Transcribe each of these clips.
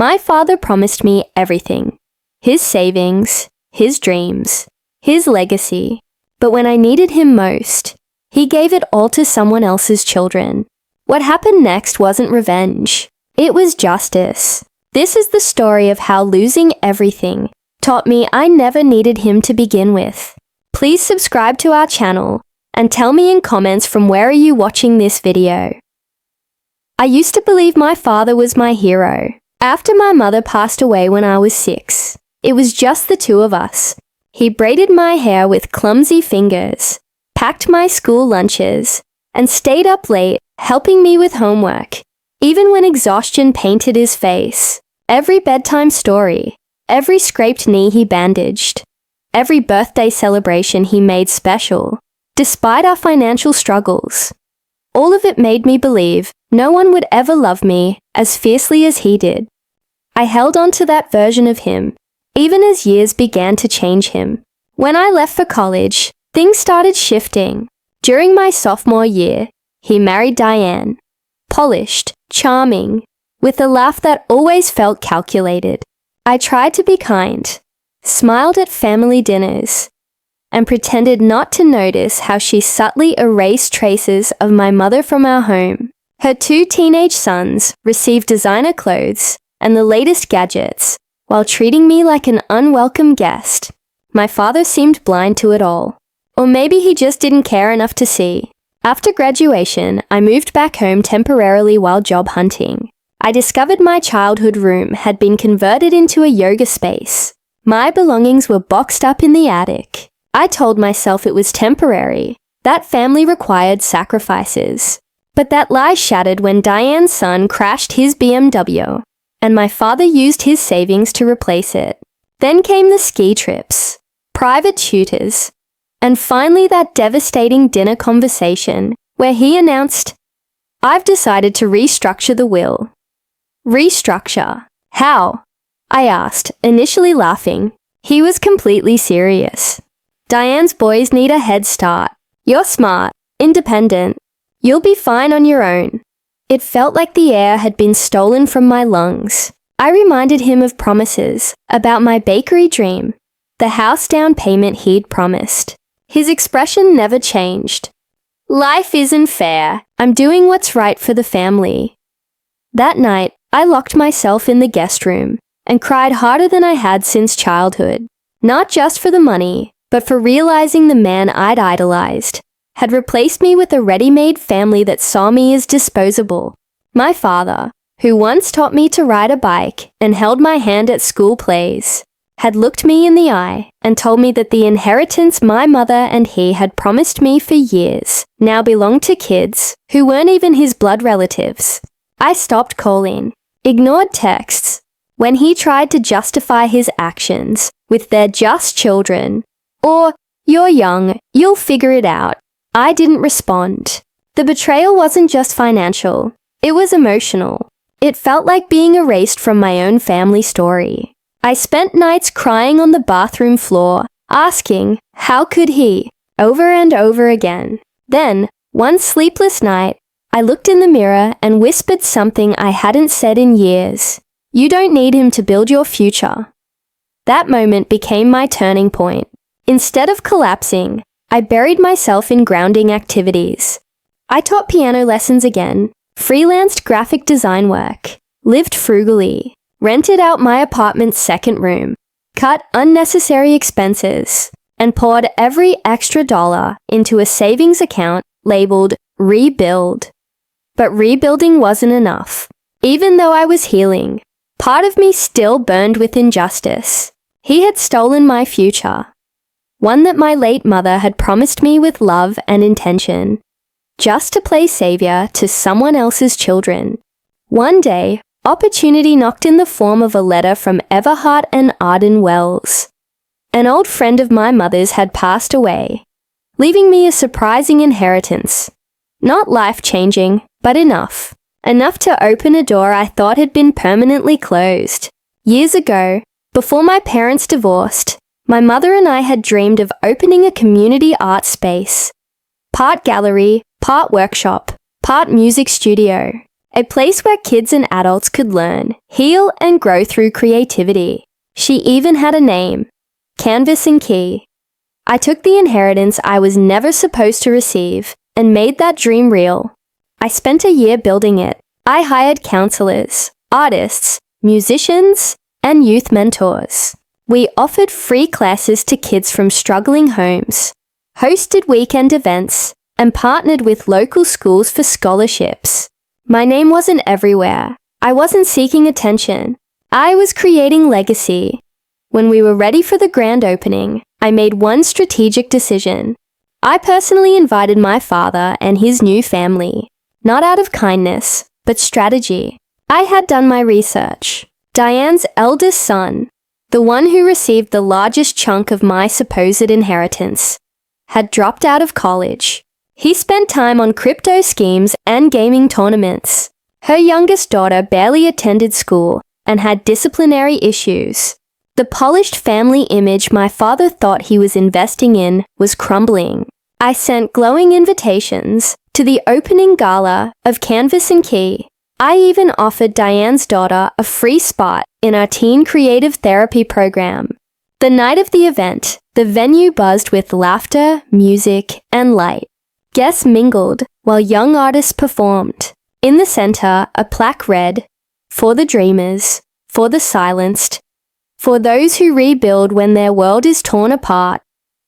My father promised me everything. His savings, his dreams, his legacy. But when I needed him most, he gave it all to someone else's children. What happened next wasn't revenge. It was justice. This is the story of how losing everything taught me I never needed him to begin with. Please subscribe to our channel and tell me in comments from where are you watching this video. I used to believe my father was my hero. After my mother passed away when I was 6, it was just the two of us. He braided my hair with clumsy fingers, packed my school lunches, and stayed up late helping me with homework, even when exhaustion painted his face. Every bedtime story, every scraped knee he bandaged, every birthday celebration he made special, despite our financial struggles. All of it made me believe no one would ever love me as fiercely as he did. I held on to that version of him, even as years began to change him. When I left for college, things started shifting. During my sophomore year, he married Diane. Polished, charming, with a laugh that always felt calculated. I tried to be kind, smiled at family dinners, and pretended not to notice how she subtly erased traces of my mother from our home. Her 2 teenage sons received designer clothes and the latest gadgets, while treating me like an unwelcome guest. My father seemed blind to it all. Or maybe he just didn't care enough to see. After graduation, I moved back home temporarily while job hunting. I discovered my childhood room had been converted into a yoga space. My belongings were boxed up in the attic. I told myself it was temporary. That family required sacrifices. But that lie shattered when Diane's son crashed his BMW, and my father used his savings to replace it. Then came the ski trips, private tutors, and finally that devastating dinner conversation where he announced, "I've decided to restructure the will." Restructure? How? I asked, initially laughing. He was completely serious. "Diane's boys need a head start. You're smart, independent. You'll be fine on your own." It felt like the air had been stolen from my lungs. I reminded him of promises about my bakery dream, the house down payment he'd promised. His expression never changed. "Life isn't fair. I'm doing what's right for the family." That night, I locked myself in the guest room and cried harder than I had since childhood. Not just for the money, but for realizing the man I'd idolized had replaced me with a ready-made family that saw me as disposable. My father, who once taught me to ride a bike and held my hand at school plays, had looked me in the eye and told me that the inheritance my mother and he had promised me for years now belonged to kids who weren't even his blood relatives. I stopped calling, ignored texts, when he tried to justify his actions with "they're just children," or "you're young, you'll figure it out." I didn't respond. The betrayal wasn't just financial, it was emotional. It felt like being erased from my own family story. I spent nights crying on the bathroom floor, asking, how could he, over and over again. Then, one sleepless night, I looked in the mirror and whispered something I hadn't said in years. "You don't need him to build your future." That moment became my turning point. Instead of collapsing, I buried myself in grounding activities. I taught piano lessons again, freelanced graphic design work, lived frugally, rented out my apartment's second room, cut unnecessary expenses, and poured every extra dollar into a savings account labeled Rebuild. But rebuilding wasn't enough. Even though I was healing, part of me still burned with injustice. He had stolen my future, one that my late mother had promised me with love and intention, just to play savior to someone else's children. One day, opportunity knocked in the form of a letter from Everhart and Arden Wells. An old friend of my mother's had passed away, leaving me a surprising inheritance. Not life-changing, but enough. Enough to open a door I thought had been permanently closed. Years ago, before my parents divorced, my mother and I had dreamed of opening a community art space. Part gallery, part workshop, part music studio. A place where kids and adults could learn, heal, and grow through creativity. She even had a name, Canvas and Key. I took the inheritance I was never supposed to receive and made that dream real. I spent a year building it. I hired counselors, artists, musicians, and youth mentors. We offered free classes to kids from struggling homes, hosted weekend events, and partnered with local schools for scholarships. My name wasn't everywhere. I wasn't seeking attention. I was creating legacy. When we were ready for the grand opening, I made one strategic decision. I personally invited my father and his new family, not out of kindness, but strategy. I had done my research. Diane's eldest son, the one who received the largest chunk of my supposed inheritance, had dropped out of college. He spent time on crypto schemes and gaming tournaments. Her youngest daughter barely attended school and had disciplinary issues. The polished family image my father thought he was investing in was crumbling. I sent glowing invitations to the opening gala of Canvas and Key. I even offered Diane's daughter a free spot in our teen creative therapy program. The night of the event, the venue buzzed with laughter, music, and light. Guests mingled while young artists performed. In the center, a plaque read, "For the dreamers, for the silenced, for those who rebuild when their world is torn apart."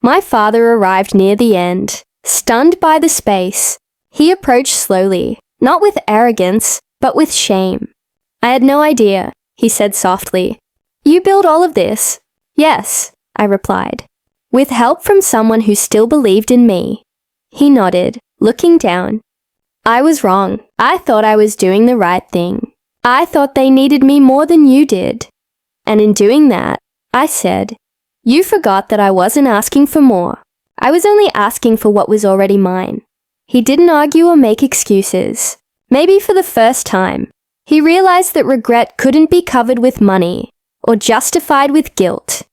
My father arrived near the end, stunned by the space. He approached slowly, not with arrogance, but with shame. "I had no idea," he said softly. "You built all of this?" "Yes," I replied, "with help from someone who still believed in me." He nodded, looking down. "I was wrong. I thought I was doing the right thing. I thought they needed me more than you did. And in doing that," I said, "you forgot that I wasn't asking for more. I was only asking for what was already mine." He didn't argue or make excuses. Maybe for the first time, he realized that regret couldn't be covered with money or justified with guilt.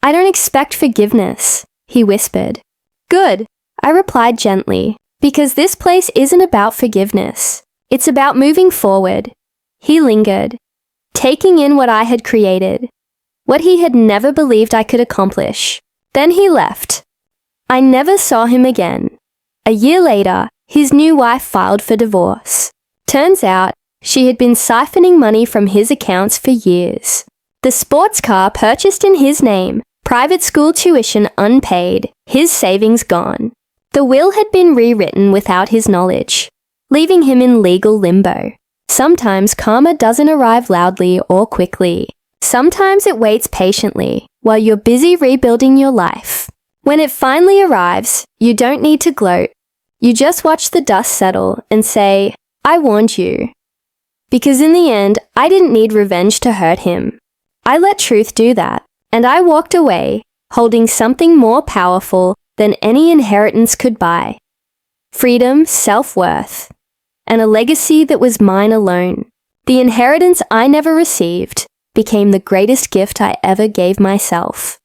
"I don't expect forgiveness," he whispered. "Good," I replied gently, "because this place isn't about forgiveness. It's about moving forward." He lingered, taking in what I had created, what he had never believed I could accomplish. Then he left. I never saw him again. A year later, his new wife filed for divorce. Turns out, she had been siphoning money from his accounts for years. The sports car purchased in his name, private school tuition unpaid, his savings gone. The will had been rewritten without his knowledge, leaving him in legal limbo. Sometimes karma doesn't arrive loudly or quickly. Sometimes it waits patiently while you're busy rebuilding your life. When it finally arrives, you don't need to gloat. You just watch the dust settle and say, "I warned you." Because in the end, I didn't need revenge to hurt him. I let truth do that, and I walked away, holding something more powerful than any inheritance could buy. Freedom, self-worth, and a legacy that was mine alone. The inheritance I never received became the greatest gift I ever gave myself.